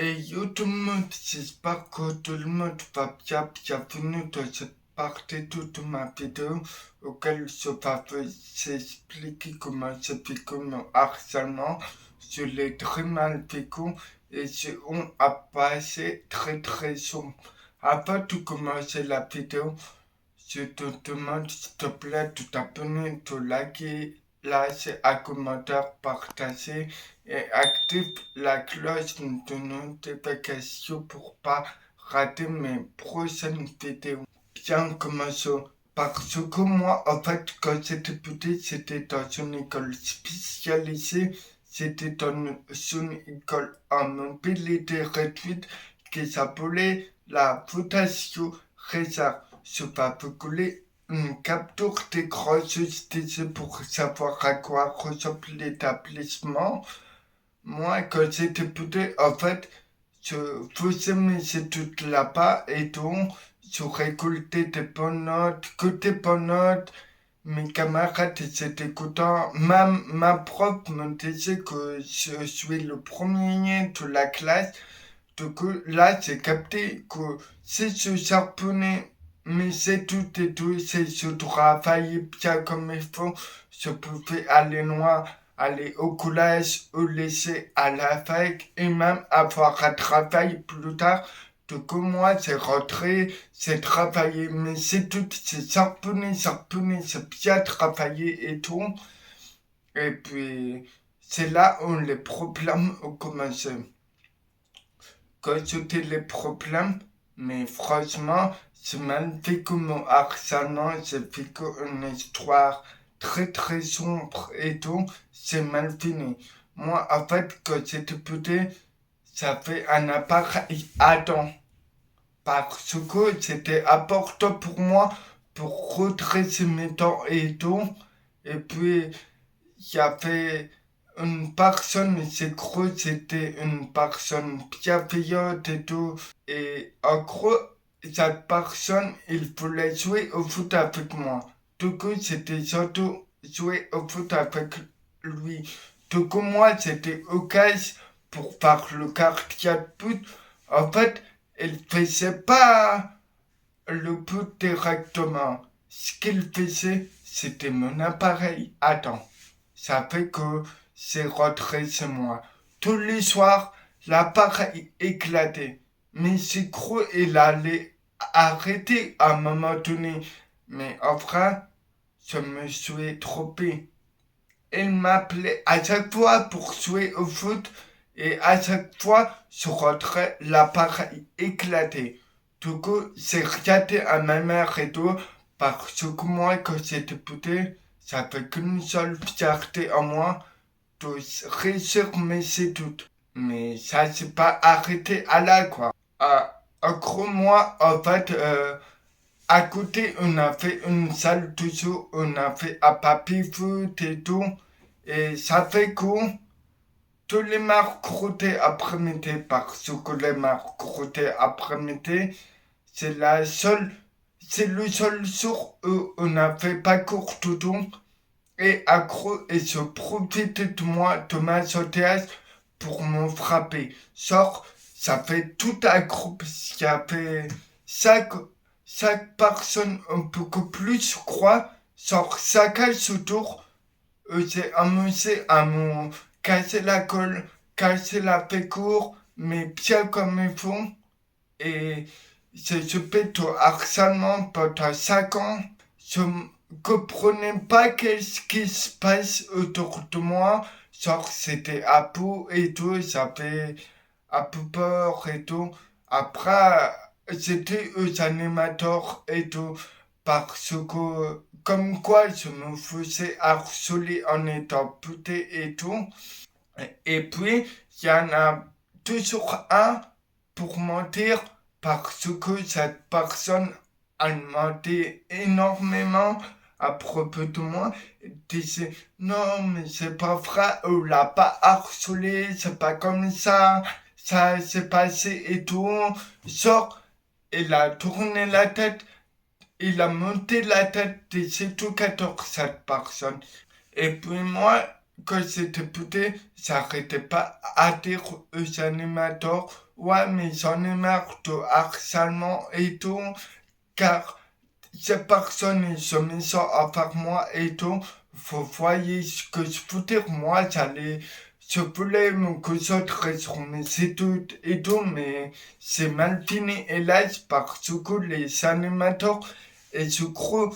Et yo tout le monde, j'espère que tout le monde va bien. Bienvenue dans cette partie de ma vidéo auquel je vais vous expliquer comment j'ai vécu mon harcèlement. Je l'ai très mal vécu et j'ai eu un passé très sombre. Avant de commencer la vidéo, je te demande s'il te plaît de t'abonner, de liker, lâcher un commentaire, partager et active la cloche de notification pour pas rater mes prochaines vidéos. Bien commençons. Parce que moi, en fait, quand j'étais petit, c'était dans une école spécialisée, c'était dans une école en mobilité réduite qui s'appelait la Fondation Réserve. Je vais vous coller une capture d'écran juste ici pour savoir à quoi ressemble l'établissement. Moi, quand j'étais petit, en fait, je faisais mes études là-bas et donc je récoltais des bonnes notes, que des bonnes notes. Mes camarades étaient contents. Même ma prof me disait que je suis le premier de la classe. Donc là, j'ai capté que si je charbonnais mes études et tout, si je travaillais bien comme il faut, je pouvais aller loin, aller au collège, au lycée, à la fac et même avoir un travail plus tard. Donc moi, j'ai rentré, j'ai travaillé mes études, j'ai charbonné, j'ai bien travaillé et tout. Et puis, c'est là où les problèmes ont commencé. Quand c'était les problèmes, mais franchement, j'ai mal vécu mon harcèlement, j'ai vécu une histoire très sombre et tout, c'est mal fini. Moi, en fait, quand j'étais petit, j'avais un appareil Adam, parce que c'était important pour moi pour redresser mes dents et tout, et puis il y avait une personne, c'est gros, c'était une personne bienveillante et tout. Et en gros, cette personne, il voulait jouer au foot avec moi. Du coup, c'était surtout jouer au foot avec lui. Du coup, moi, c'était au caisse pour faire le gardien de but. En fait, il faisait pas le but directement. Ce qu'il faisait, c'était mon appareil. Attends. Ça fait que c'est rentré chez moi. Tous les soirs, l'appareil éclatait. Mais c'est gros, il allait arrêter à un moment donné. Mais enfin, je me suis trompé. Il m'appelait à chaque fois pour jouer au foot et à chaque fois, je rentrais, l'appareil éclatait. Du coup, j'ai regardé à ma mère et tout, parce que moi, quand j'étais petit, j'avais qu'une seule fierté en moi, de réussir mes études. Mais ça s'est pas arrêté à là, quoi. En gros, moi, en fait, à côté, on a fait une salle de jeu, on a fait un papier foot et tout. Et ça fait que tous les mercredis après-midi, parce que les mercredis après-midi, c'est la seule, c'est le seul jour où on n'a fait pas cours tout tout. Et accro, et se profite de moi, de ma gentillesse pour me frapper. Genre, ça fait tout un groupe, il y avait chaque, chaque personne un peu que plus, je crois, genre, chacun ce tour, j'ai amusé à me casser la colle, casser la pécour, mais bien comme il faut. Et j'ai subi au harcèlement pendant 5 ans. Je ne comprenais pas qu'est-ce qui se passe autour de moi. Genre, c'était à peau et tout, j'avais un peu peur et tout. Après, j'étais aux animateurs et tout, parce que, comme quoi, je me faisais harceler en étant petit et tout. Et puis, il y en a toujours un pour mentir parce que cette personne a demandé énormément à propos de moi. Elle disait non, mais c'est pas vrai, on l'a pas harcelé, c'est pas comme ça s'est passé et tout. Genre, il a tourné la tête, il a monté la tête des éducateurs, cette personne. Et puis moi, quand j'étais petit, j'arrêtais pas à dire aux animateurs ouais, mais j'en ai marre de harcèlement et tout, car ces personnes, ils se mettent à moi et tout. Vous voyez ce que je veux dire, moi, je voulais me concentrer sur mes études et tout, mais c'est mal fini, hélas, parce que les animateurs, et je crois,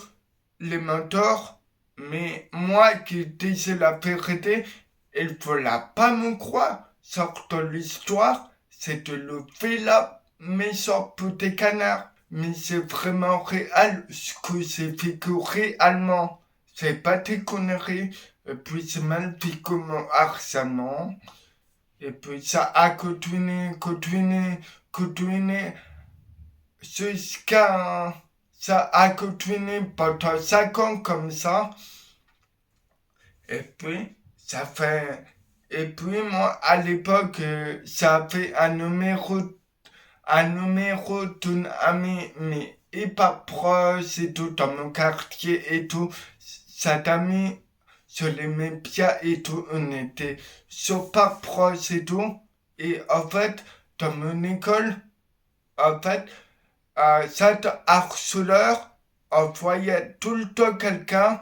les mentors, mais moi qui disais la vérité, il ne voulait pas me croire. Sorte de l'histoire, c'est de le fait là, méchant petit canard. Mais c'est vraiment réel, ce que j'ai vécu réellement. C'est pas des conneries, et puis c'est mal vécu mon harcèlement. Et puis ça a continué, jusqu'à... Ça a continué pendant 5 ans comme ça. Et puis, ça fait... Et puis moi, à l'époque, ça fait un numéro d'une amie, mais hyper proche et tout, dans mon quartier et tout. Cette amie, je l'aimais bien et tout, on était super proches et tout. Et en fait, dans mon école, en fait, cet harceleur envoyait tout le temps quelqu'un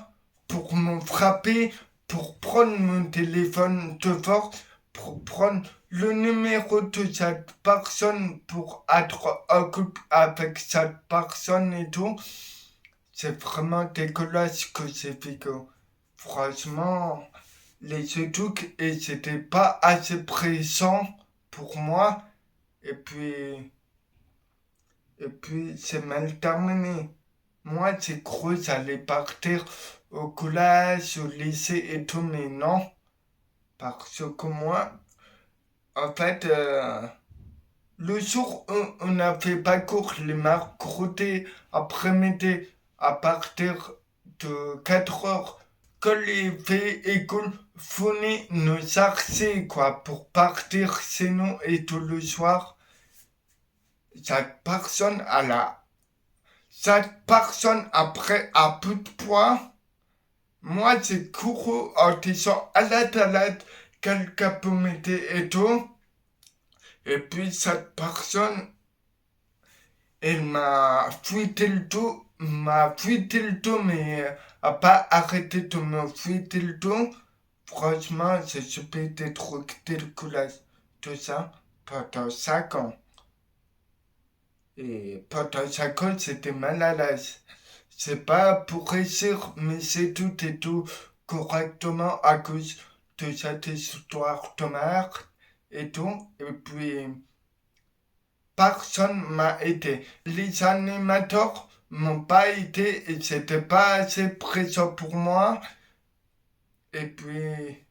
pour me frapper, pour prendre mon téléphone de force, pour prendre le numéro de cette personne pour être occupé avec cette personne et tout. C'est vraiment dégueulasse ce que j'ai vécu. Franchement, les études, et c'était pas assez présent pour moi. Et puis, c'est mal terminé. Moi, j'ai cru que j'allais partir au collège, au lycée et tout, mais non. Parce que moi, en fait, le jour où on n'avait pas cours les mercredis après-midi à partir de 4 heures, que les véhicules venaient nous harceler, quoi, pour partir chez nous et tout le soir, cette personne à la cette personne après a peu de poids. Moi, j'ai couru en disant à l'aide, quelqu'un peut m'aider et tout. Et puis, cette personne, elle m'a fuité le dos, mais a pas arrêté de me fuiter le dos. Franchement, j'ai subi des trucs dégueulasses. Tout ça pendant 5 ans. Et pendant 5 ans, j'étais mal à l'aise. C'est pas pour réussir, mais c'est tout et tout correctement à cause de cette histoire de merde et tout. Et puis, personne m'a aidé. Les animateurs m'ont pas aidé et c'était pas assez présent pour moi. Et puis,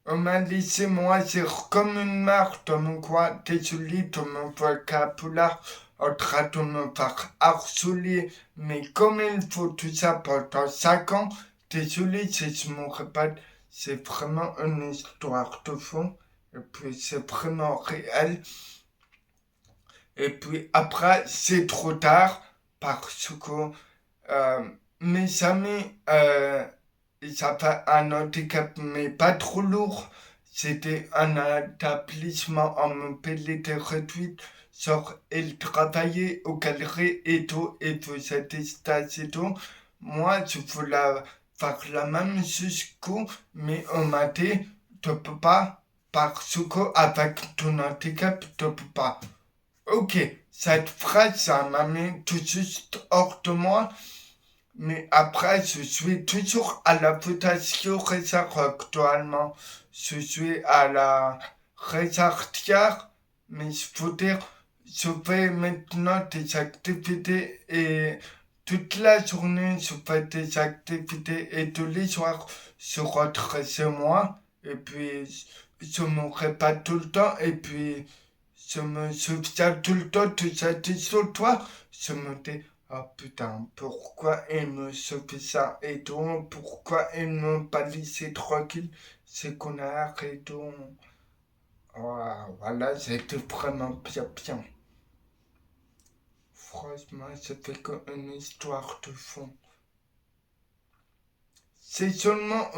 on m'a laissé moi dire comme une marque dans mon coin, désolé de mon vocabulaire en train de me faire harceler, mais comme il faut tout ça pendant 5 ans, désolé si je me répète, c'est vraiment une histoire de fond, et puis c'est vraiment réel. Et puis après, c'est trop tard, parce que euh, mes amis, ils avaient un handicap, mais pas trop lourd. C'était un établissement en mobilité réduite. Genre, ils travaillaient aux galeries et tout, et faisaient des stages et tout. Moi, je voulais faire la même chose qu'eux, mais on m'a dit, tu peux pas, parce que avec ton handicap, tu peux pas. Ok, cette phrase, ça m'a mis tout juste hors de moi, mais après, je suis toujours à la Fondation Réserve actuellement. Je suis à la Réserve, mais je veux dire, je fais maintenant des activités et toute la journée, je fais des activités et tous les soirs, je rentre chez moi et puis je me répète tout le temps et puis je me souviens tout le temps de cette histoire. Je me dis, oh putain, pourquoi il me fait ça et tout? Pourquoi il ne m'a pas laissé tranquille? C'est qu'on a arrêté. Oh, voilà, c'était vraiment bien, bien. Franchement, c'était qu'une histoire de fond. C'est seulement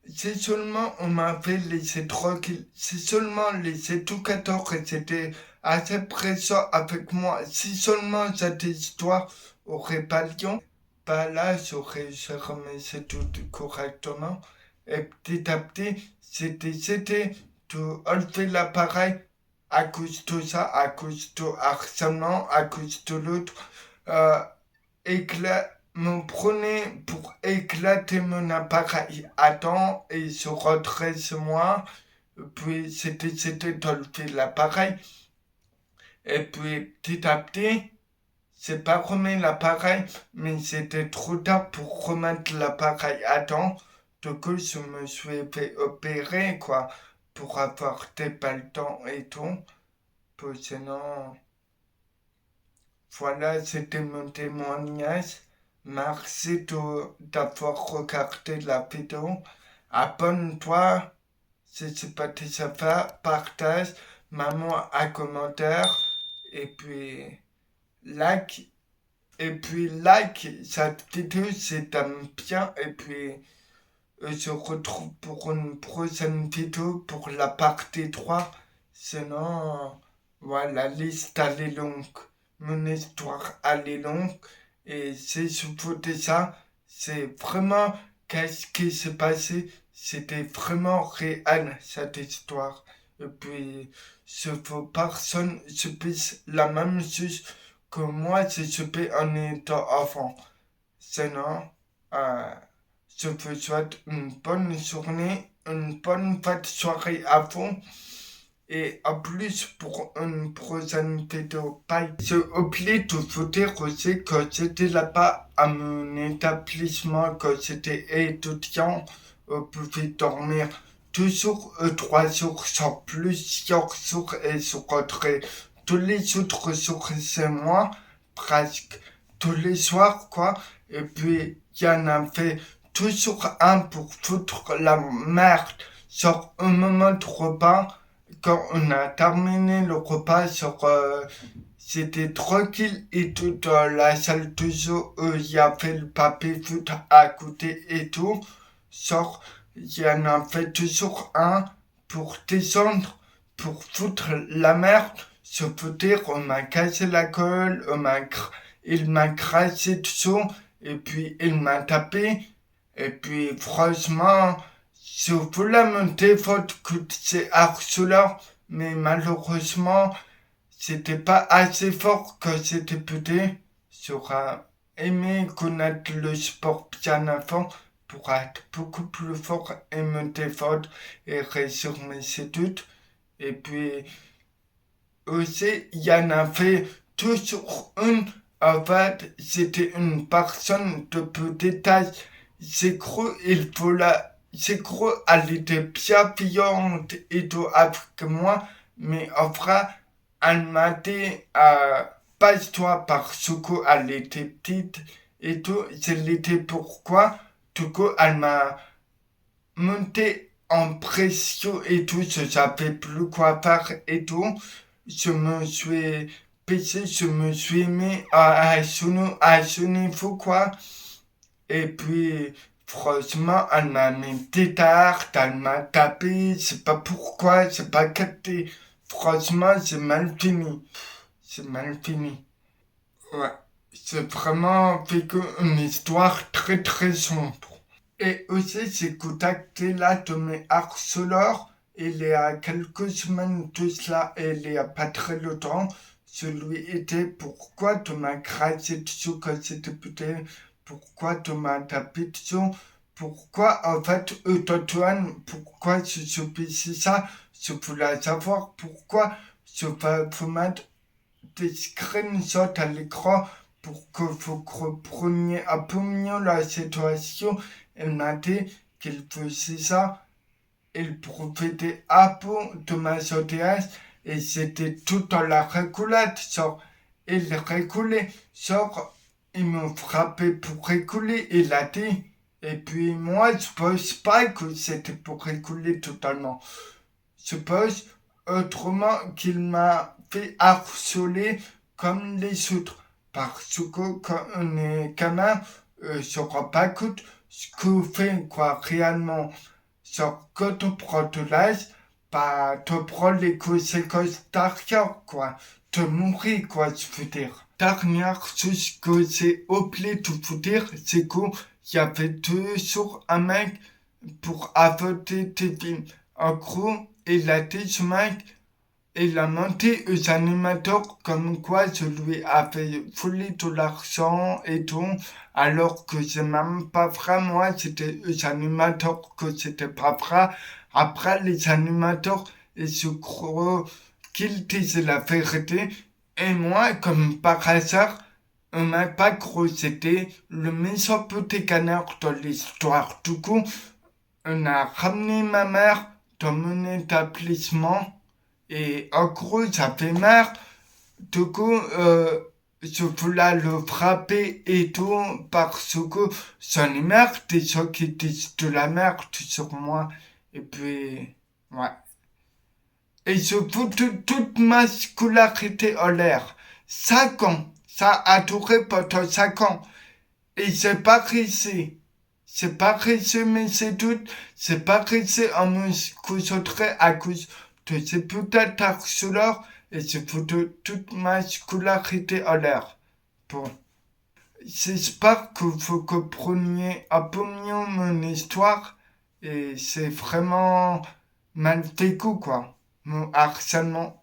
c'est seulement on m'avait laissé tranquille. C'est seulement les éducateurs et c'était assez présents avec moi. Si seulement cette histoire aurait pas lieu, bah là j'aurais géré mes études correctement. Et petit à petit, c'était de enlever l'appareil à cause de ça, à cause de harcèlement, à cause de l'autre. Euh, me prenait pour éclater mon appareil à temps et se rentrer chez moi. Puis c'était d'enlever l'appareil. Et puis petit à petit, c'est pas remis l'appareil, mais c'était trop tard pour remettre l'appareil à temps. Du coup, je me suis fait opérer, quoi, pour avoir des temps et tout. Puis sinon, voilà, c'était mon témoignage. Merci d'avoir regardé la vidéo. Abonne-toi si c'est pas déjà fait. Partage, maman un commentaire. Et puis, like. Et puis, like cette vidéo si t'aimes bien. Et puis, on se retrouve pour une prochaine vidéo pour la partie 3. Sinon, voilà, la liste elle est longue. Mon histoire elle est longue. Et c'est surtout de ça, c'est vraiment qu'est-ce qui s'est passé. C'était vraiment réel cette histoire. Et puis, ce faut personne subisse la même chose que moi j'ai subi en étant enfant. Sinon, euh, je vous souhaite une bonne journée, une bonne fête soirée à vous. Et en plus, pour une prochaine vidéo, bye. J'ai oublié de vous dire aussi que j'étais là-bas à mon établissement, que j'étais étudiant, vous pouvez dormir 2 jours, 3 jours, sur plusieurs jours et se rentrer tous les autres jours chez moi, presque tous les soirs, quoi. Et puis, il y en avait toujours un pour foutre la merde sur un moment de repas. Quand on a terminé le repas, c'était tranquille et tout dans la salle de jeu, il y avait le papier foot à côté et tout. Genre, il y en avait toujours un pour descendre, pour foutre la merde. Je peux dire, on m'a cassé la gueule, il m'a craché dessous, et puis il m'a tapé. Et puis, franchement, je voulais me défendre contre ces harceleurs, mais malheureusement, c'était pas assez fort que c'était pété. J'aurais aimé connaître le sport bien avant pour être beaucoup plus fort et me défendre et réussir mes études. Et puis, aussi, il y en avait toujours une. En fait, c'était une personne de petite taille. C'est gros, elle était bienveillante et tout avec moi, mais en vrai, elle m'a dit, passe-toi parce qu'elle était petite et tout. Je l'étais pourquoi? Du coup, elle m'a monté en pression et tout, je savais plus quoi faire et tout. Je me suis baissé, je me suis mis à son niveau, quoi. Et puis, franchement, elle m'a mis des tartes, elle m'a tapé, c'est pas pourquoi, c'est pas capté. Franchement, c'est mal fini. C'est mal fini. Ouais. C'est vraiment vécu une histoire très très sombre. Et aussi, j'ai contacté là de mes harceleurs il y a quelques semaines de cela, et il y a pas très longtemps. Je lui était pourquoi tu m'as craché dessus quand c'était putain, pourquoi tu m'as tapé dessus, pourquoi en fait, Antoine, pourquoi je subissais ça, je voulais savoir pourquoi je vais vous mettre des screenshots à l'écran pour que vous compreniez un peu mieux la situation. Elle m'a dit qu'il faisait ça, il profitait un peu de ma gentillesse et c'était tout dans la rigolade. Genre, il rigolait, genre, il me frappait pour rigoler, il a dit. Et puis moi, je pense pas que c'était pour rigoler totalement. Je pense autrement qu'il m'a fait harceler comme les autres. Parce que quand on est gamin, on se rend pas compte ce qu'on fait, quoi, réellement. Genre, quand tu prends de l'âge, bah, tu prends les conséquences derrière, quoi. Te mourir, quoi, je veux dire. Dernière chose que j'ai oublié de vous dire, c'est qu'il y avait toujours un mec pour avorter tes films. En gros, il a dit ce mec, il a menti aux animateurs comme quoi je lui avais volé de l'argent et tout, alors que c'est même pas vrai, moi, c'était aux animateurs que c'était pas vrai. Après, les animateurs, ils se croient qu'ils disaient la vérité, et moi, comme par hasard, on m'a pas cru, c'était le méchant petit canard de l'histoire. Du coup, on a ramené ma mère dans mon établissement et en gros, ça fait marre. Du coup, je voulais le frapper et tout parce que j'en ai marre des gens qui disent de la merde sur moi. Et puis, ouais. Et je fous toute ma scolarité en l'air. 5 ans. Ça a duré pendant 5 ans. Et c'est pas réussi. C'est pas réussi mes études. C'est pas réussi en me concentrer à cause de ces putains d'harceleurs et je foutu toute ma scolarité en l'air. Bon. J'espère que vous compreniez un peu mieux mon histoire et c'est vraiment mal vécu quoi. Mon harcèlement.